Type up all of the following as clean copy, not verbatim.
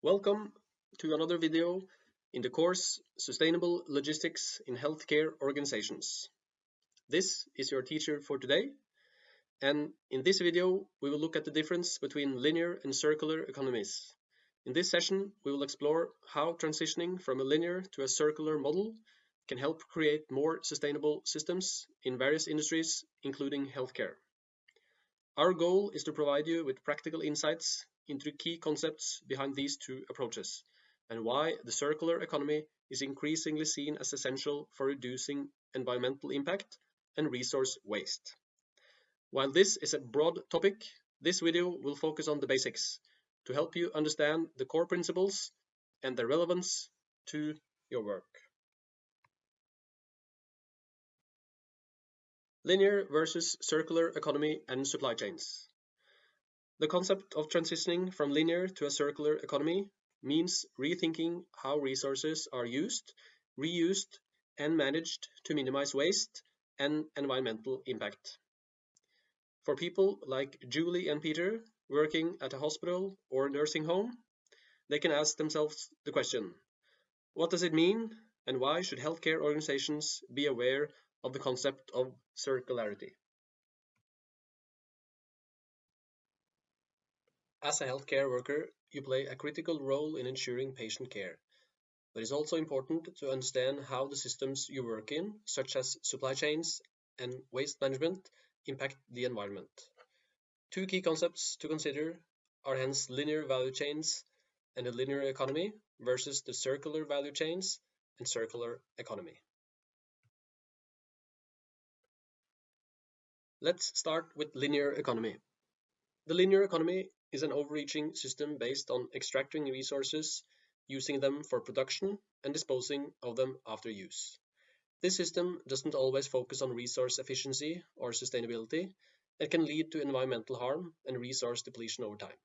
Welcome to another video in the course Sustainable Logistics in Healthcare Organizations. This is your teacher for today, and in this video we will look at the difference between linear and circular economies. In this session we will explore how transitioning from a linear to a circular model can help create more sustainable systems in various industries, including healthcare. Our goal is to provide you with practical insights into key concepts behind these two approaches, and why the circular economy is increasingly seen as essential for reducing environmental impact and resource waste. While this is a broad topic, this video will focus on the basics to help you understand the core principles and their relevance to your work. Linear versus circular economy and supply chains. The concept of transitioning from linear to a circular economy means rethinking how resources are used, reused, and managed to minimize waste and environmental impact. For people like Julie and Peter working at a hospital or nursing home, they can ask themselves the question, what does it mean, and why should healthcare organizations be aware of the concept of circularity? As a healthcare worker, you play a critical role in ensuring patient care. But it's also important to understand how the systems you work in, such as supply chains and waste management, impact the environment. Two key concepts to consider are hence linear value chains and the linear economy versus the circular value chains and circular economy. Let's start with linear economy. The linear economy is an overreaching system based on extracting resources, using them for production, and disposing of them after use. This system doesn't always focus on resource efficiency or sustainability and can lead to environmental harm and resource depletion over time.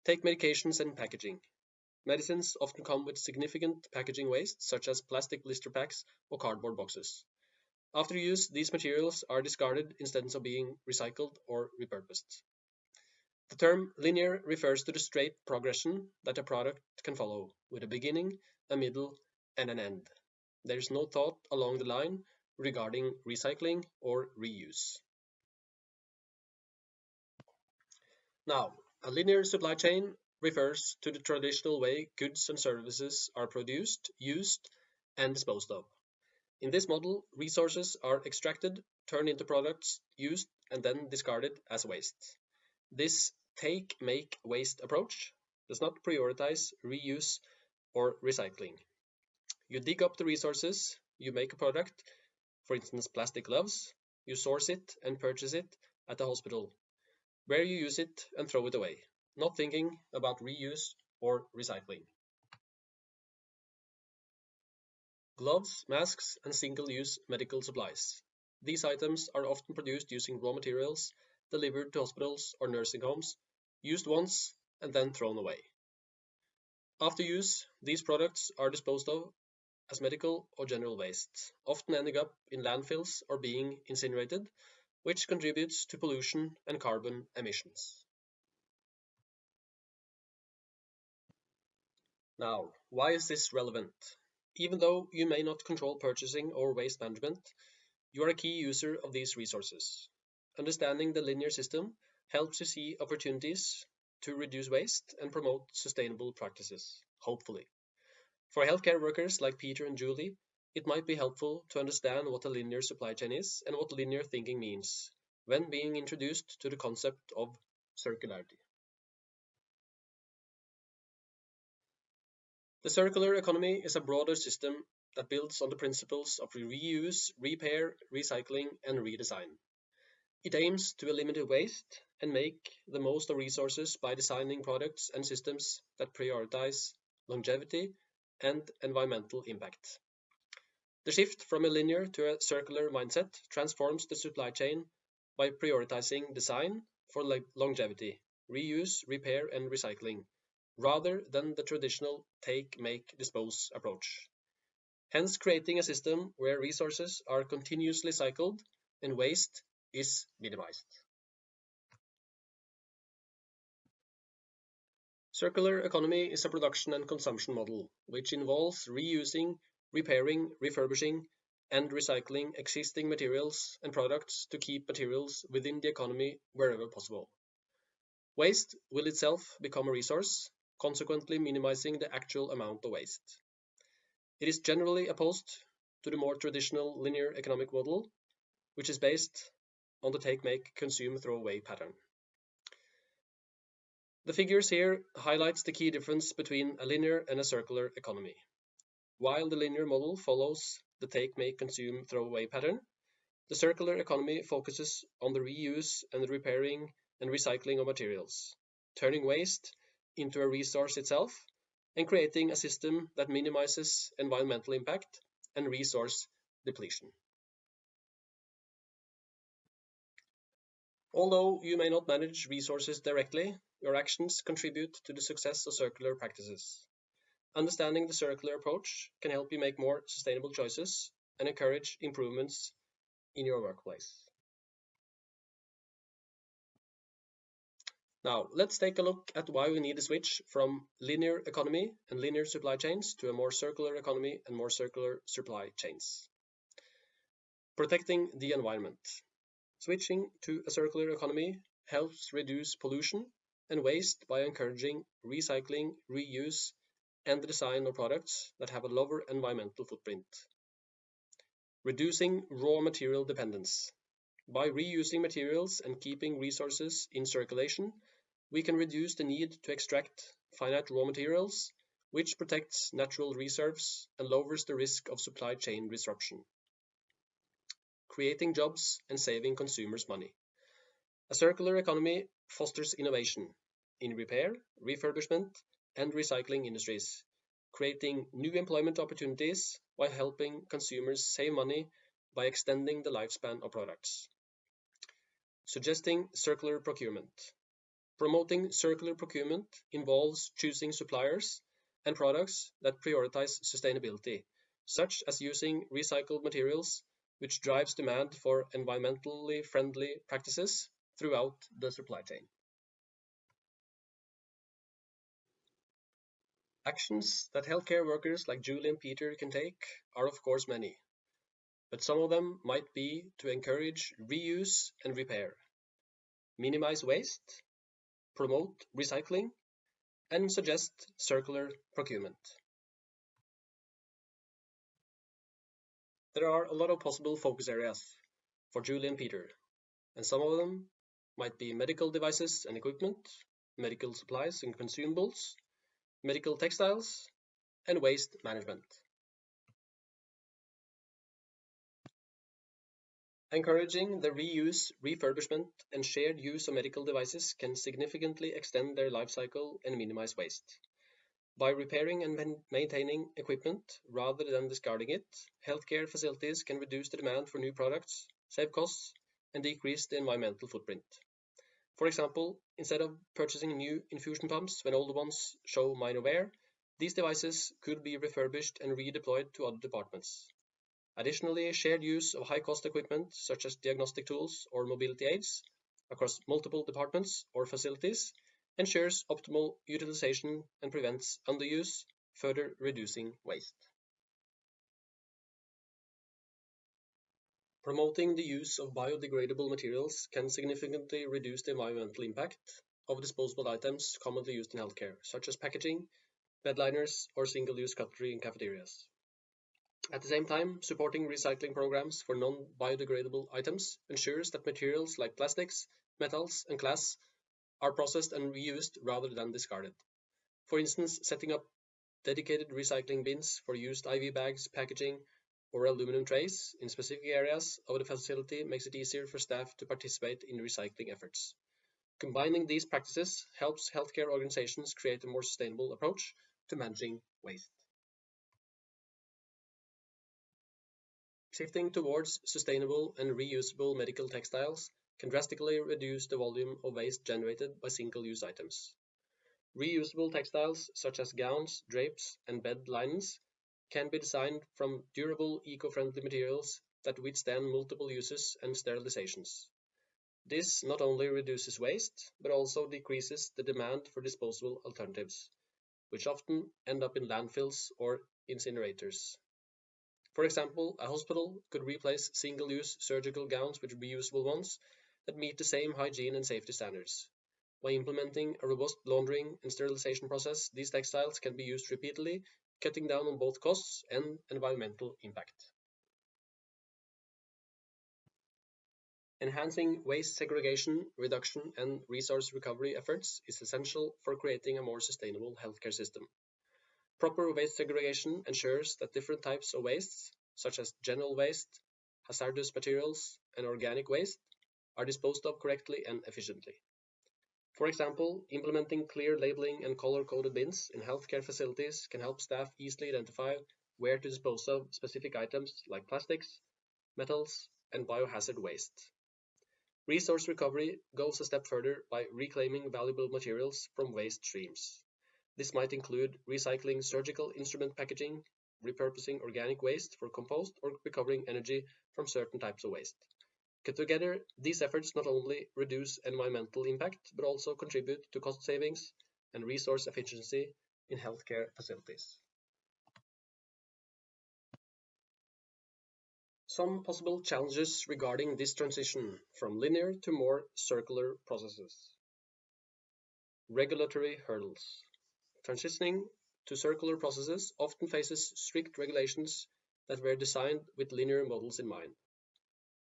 Take medications and packaging. Medicines often come with significant packaging waste, such as plastic blister packs or cardboard boxes. After use, these materials are discarded instead of being recycled or repurposed. The term linear refers to the straight progression that a product can follow, with a beginning, a middle, and an end. There is no thought along the line regarding recycling or reuse. Now, a linear supply chain refers to the traditional way goods and services are produced, used, and disposed of. In this model, resources are extracted, turned into products, used, and then discarded as waste. This take, make, waste approach does not prioritize reuse or recycling. You dig up the resources, you make a product, for instance plastic gloves, you source it and purchase it at the hospital, where you use it and throw it away, not thinking about reuse or recycling. Gloves, masks, and single-use medical supplies. These items are often produced using raw materials delivered to hospitals or nursing homes, used once and then thrown away. After use, these products are disposed of as medical or general waste, often ending up in landfills or being incinerated, which contributes to pollution and carbon emissions. Now, why is this relevant? Even though you may not control purchasing or waste management, you are a key user of these resources. Understanding the linear system helps you see opportunities to reduce waste and promote sustainable practices, hopefully. For healthcare workers like Peter and Julie, it might be helpful to understand what a linear supply chain is and what linear thinking means when being introduced to the concept of circularity. The circular economy is a broader system that builds on the principles of reuse, repair, recycling, and redesign. It aims to eliminate waste and make the most of resources by designing products and systems that prioritize longevity and environmental impact. The shift from a linear to a circular mindset transforms the supply chain by prioritizing design for longevity, reuse, repair, and recycling, rather than the traditional take, make, dispose approach. Hence creating a system where resources are continuously cycled and waste is minimized. Circular economy is a production and consumption model which involves reusing, repairing, refurbishing, and recycling existing materials and products to keep materials within the economy wherever possible. Waste will itself become a resource, consequently minimizing the actual amount of waste. It is generally opposed to the more traditional linear economic model, which is based on the take, make, consume, throw away pattern. The figures here highlights the key difference between a linear and a circular economy. While the linear model follows the take, make, consume, throw away pattern, the circular economy focuses on the reuse and the repairing and recycling of materials, turning waste into a resource itself and creating a system that minimizes environmental impact and resource depletion. Although you may not manage resources directly, your actions contribute to the success of circular practices. Understanding the circular approach can help you make more sustainable choices and encourage improvements in your workplace. Now, let's take a look at why we need to switch from linear economy and linear supply chains to a more circular economy and more circular supply chains. Protecting the environment. Switching to a circular economy helps reduce pollution and waste by encouraging recycling, reuse, and the design of products that have a lower environmental footprint. Reducing raw material dependence. By reusing materials and keeping resources in circulation, we can reduce the need to extract finite raw materials, which protects natural reserves and lowers the risk of supply chain disruption. Creating jobs and saving consumers money. A circular economy fosters innovation in repair, refurbishment, and recycling industries, creating new employment opportunities while helping consumers save money by extending the lifespan of products. Suggesting circular procurement. Promoting circular procurement involves choosing suppliers and products that prioritize sustainability, such as using recycled materials, which drives demand for environmentally friendly practices throughout the supply chain. Actions that healthcare workers like Julie and Peter can take are of course many, but some of them might be to encourage reuse and repair, minimize waste, promote recycling, and suggest circular procurement. There are a lot of possible focus areas for Julie and Peter, and some of them might be medical devices and equipment, medical supplies and consumables, medical textiles, and waste management. Encouraging the reuse, refurbishment, and shared use of medical devices can significantly extend their life cycle and minimize waste. By repairing and maintaining equipment rather than discarding it, healthcare facilities can reduce the demand for new products, save costs, and decrease the environmental footprint. For example, instead of purchasing new infusion pumps when older ones show minor wear, these devices could be refurbished and redeployed to other departments. Additionally, shared use of high-cost equipment such as diagnostic tools or mobility aids across multiple departments or facilities ensures optimal utilization and prevents underuse, further reducing waste. Promoting the use of biodegradable materials can significantly reduce the environmental impact of disposable items commonly used in healthcare, such as packaging, bed liners, or single-use cutlery in cafeterias. At the same time, supporting recycling programs for non-biodegradable items ensures that materials like plastics, metals, and glass are processed and reused rather than discarded. For instance, setting up dedicated recycling bins for used IV bags, packaging, or aluminum trays in specific areas of the facility makes it easier for staff to participate in recycling efforts. Combining these practices helps healthcare organizations create a more sustainable approach to managing waste. Shifting towards sustainable and reusable medical textiles can drastically reduce the volume of waste generated by single-use items. Reusable textiles such as gowns, drapes, and bed linens can be designed from durable, eco-friendly materials that withstand multiple uses and sterilizations. This not only reduces waste, but also decreases the demand for disposable alternatives, which often end up in landfills or incinerators. For example, a hospital could replace single-use surgical gowns with reusable ones that meet the same hygiene and safety standards. By implementing a robust laundering and sterilization process, these textiles can be used repeatedly, cutting down on both costs and environmental impact. Enhancing waste segregation, reduction, and resource recovery efforts is essential for creating a more sustainable healthcare system. Proper waste segregation ensures that different types of wastes, such as general waste, hazardous materials, and organic waste, are disposed of correctly and efficiently. For example, implementing clear labeling and color-coded bins in healthcare facilities can help staff easily identify where to dispose of specific items like plastics, metals, and biohazard waste. Resource recovery goes a step further by reclaiming valuable materials from waste streams. This might include recycling surgical instrument packaging, repurposing organic waste for compost, or recovering energy from certain types of waste. Together, these efforts not only reduce environmental impact, but also contribute to cost savings and resource efficiency in healthcare facilities. Some possible challenges regarding this transition from linear to more circular processes. Regulatory hurdles. Transitioning to circular processes often faces strict regulations that were designed with linear models in mind.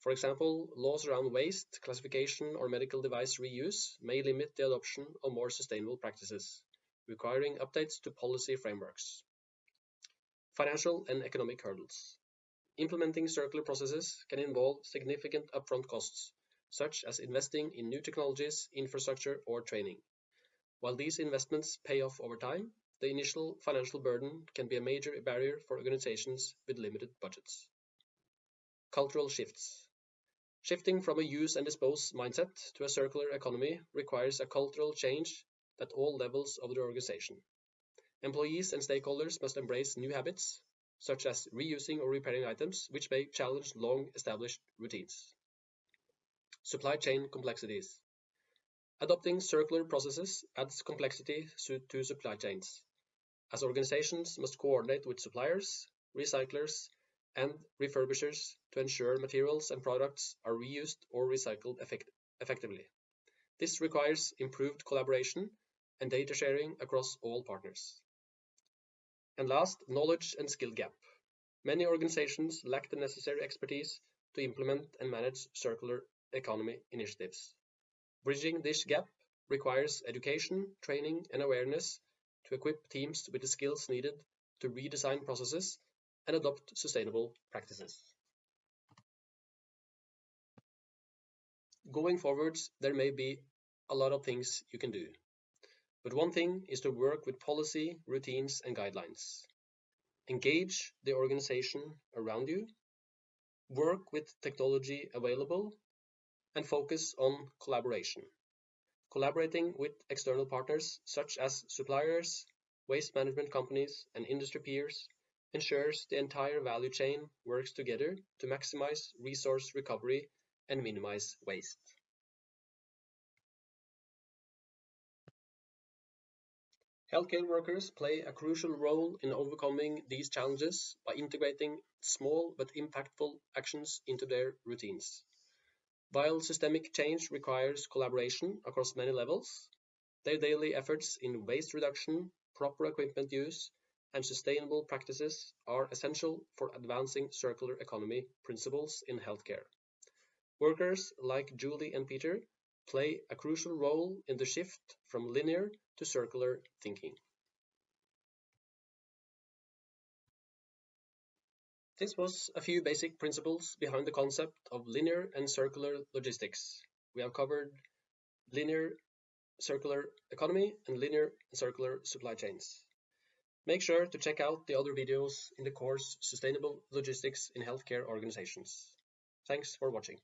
For example, laws around waste, classification, or medical device reuse may limit the adoption of more sustainable practices, requiring updates to policy frameworks. Financial and economic hurdles. Implementing circular processes can involve significant upfront costs, such as investing in new technologies, infrastructure, or training. While these investments pay off over time, the initial financial burden can be a major barrier for organizations with limited budgets. Cultural shifts. Shifting from a use and dispose mindset to a circular economy requires a cultural change at all levels of the organization. Employees and stakeholders must embrace new habits, such as reusing or repairing items, which may challenge long-established routines. Supply chain complexities. Adopting circular processes adds complexity to supply chains, as organizations must coordinate with suppliers, recyclers, and refurbishers to ensure materials and products are reused or recycled effectively. This requires improved collaboration and data sharing across all partners. And last, knowledge and skill gap. Many organizations lack the necessary expertise to implement and manage circular economy initiatives. Bridging this gap requires education, training, and awareness to equip teams with the skills needed to redesign processes and adopt sustainable practices. Going forwards, there may be a lot of things you can do. But one thing is to work with policy, routines, and guidelines. Engage the organization around you, work with technology available, and focus on collaboration. Collaborating with external partners such as suppliers, waste management companies, and industry peers ensures the entire value chain works together to maximize resource recovery and minimize waste. Healthcare workers play a crucial role in overcoming these challenges by integrating small but impactful actions into their routines. While systemic change requires collaboration across many levels, their daily efforts in waste reduction, proper equipment use, and sustainable practices are essential for advancing circular economy principles in healthcare. Workers like Julie and Peter play a crucial role in the shift from linear to circular thinking. This was a few basic principles behind the concept of linear and circular logistics. We have covered linear circular economy and linear and circular supply chains. Make sure to check out the other videos in the course Sustainable Logistics in Healthcare Organizations. Thanks for watching.